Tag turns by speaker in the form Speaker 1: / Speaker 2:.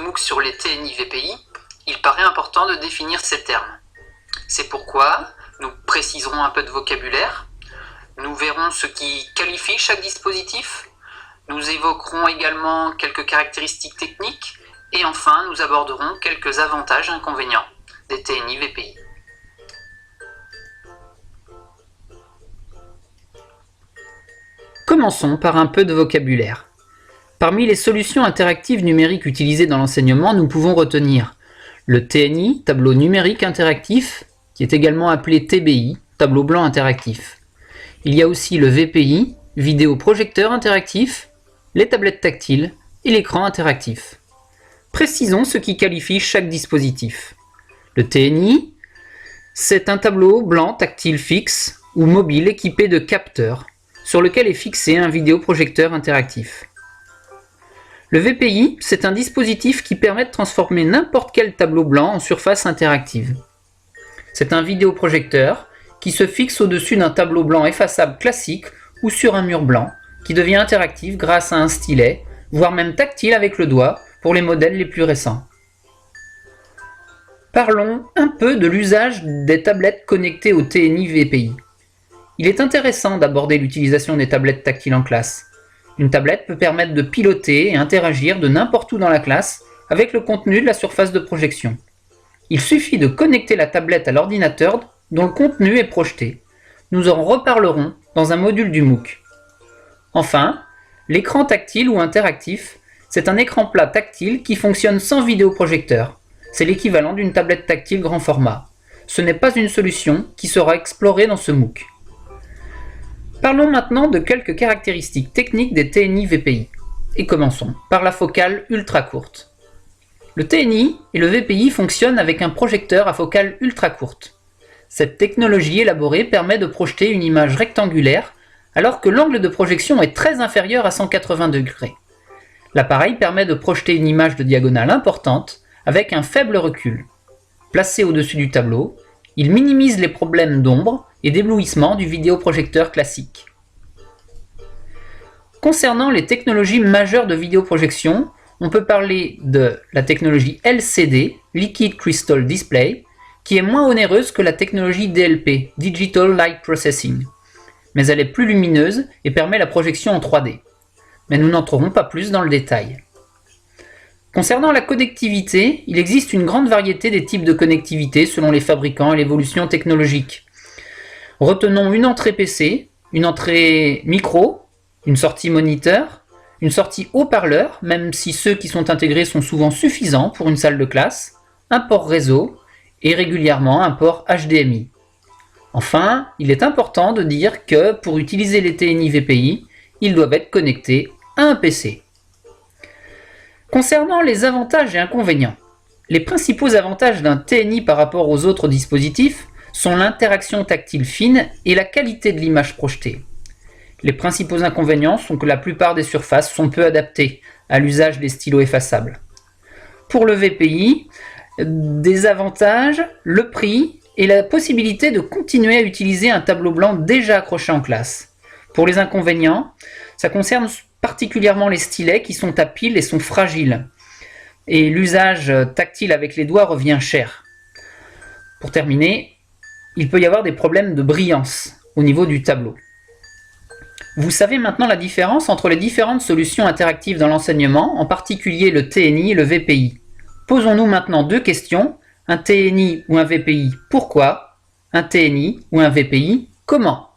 Speaker 1: MOOC sur les TNI VPI, il paraît important de définir ces termes. C'est pourquoi nous préciserons un peu de vocabulaire, nous verrons ce qui qualifie chaque dispositif, nous évoquerons également quelques caractéristiques techniques et enfin nous aborderons quelques avantages et inconvénients des TNI VPI. Commençons par un peu de vocabulaire. Parmi les solutions interactives numériques utilisées dans l'enseignement, nous pouvons retenir le TNI, tableau numérique interactif, qui est également appelé TBI, tableau blanc interactif. Il y a aussi le VPI, vidéoprojecteur interactif, les tablettes tactiles et l'écran interactif. Précisons ce qui qualifie chaque dispositif. Le TNI, c'est un tableau blanc tactile fixe ou mobile équipé de capteurs, sur lequel est fixé un vidéoprojecteur interactif. Le VPI, c'est un dispositif qui permet de transformer n'importe quel tableau blanc en surface interactive. C'est un vidéoprojecteur qui se fixe au-dessus d'un tableau blanc effaçable classique ou sur un mur blanc, qui devient interactif grâce à un stylet, voire même tactile avec le doigt pour les modèles les plus récents. Parlons un peu de l'usage des tablettes connectées au TNI VPI. Il est intéressant d'aborder l'utilisation des tablettes tactiles en classe. Une tablette peut permettre de piloter et interagir de n'importe où dans la classe avec le contenu de la surface de projection. Il suffit de connecter la tablette à l'ordinateur dont le contenu est projeté. Nous en reparlerons dans un module du MOOC. Enfin, l'écran tactile ou interactif, c'est un écran plat tactile qui fonctionne sans vidéoprojecteur. C'est l'équivalent d'une tablette tactile grand format. Ce n'est pas une solution qui sera explorée dans ce MOOC. Parlons maintenant de quelques caractéristiques techniques des TNI VPI. Et commençons par la focale ultra courte. Le TNI et le VPI fonctionnent avec un projecteur à focale ultra courte. Cette technologie élaborée permet de projeter une image rectangulaire alors que l'angle de projection est très inférieur à 180 degrés. L'appareil permet de projeter une image de diagonale importante avec un faible recul. Placé au-dessus du tableau, il minimise les problèmes d'ombre et d'éblouissement du vidéoprojecteur classique. Concernant les technologies majeures de vidéoprojection, on peut parler de la technologie LCD, Liquid Crystal Display, qui est moins onéreuse que la technologie DLP, Digital Light Processing, mais elle est plus lumineuse et permet la projection en 3D. Mais nous n'entrerons pas plus dans le détail. Concernant la connectivité, il existe une grande variété des types de connectivité selon les fabricants et l'évolution technologique. Retenons une entrée PC, une entrée micro, une sortie moniteur, une sortie haut-parleur, même si ceux qui sont intégrés sont souvent suffisants pour une salle de classe, un port réseau et régulièrement un port HDMI. Enfin, il est important de dire que pour utiliser les TNI VPI, ils doivent être connectés à un PC. Concernant les avantages et inconvénients, les principaux avantages d'un TNI par rapport aux autres dispositifs sont l'interaction tactile fine et la qualité de l'image projetée. Les principaux inconvénients sont que la plupart des surfaces sont peu adaptées à l'usage des stylos effaçables. Pour le VPI, des avantages, le prix et la possibilité de continuer à utiliser un tableau blanc déjà accroché en classe. Pour les inconvénients, ça concerne particulièrement les stylets qui sont à pile et sont fragiles. Et l'usage tactile avec les doigts revient cher. Pour terminer, il peut y avoir des problèmes de brillance au niveau du tableau. Vous savez maintenant la différence entre les différentes solutions interactives dans l'enseignement, en particulier le TNI et le VPI. Posons-nous maintenant deux questions. Un TNI ou un VPI, pourquoi? Un TNI ou un VPI, comment?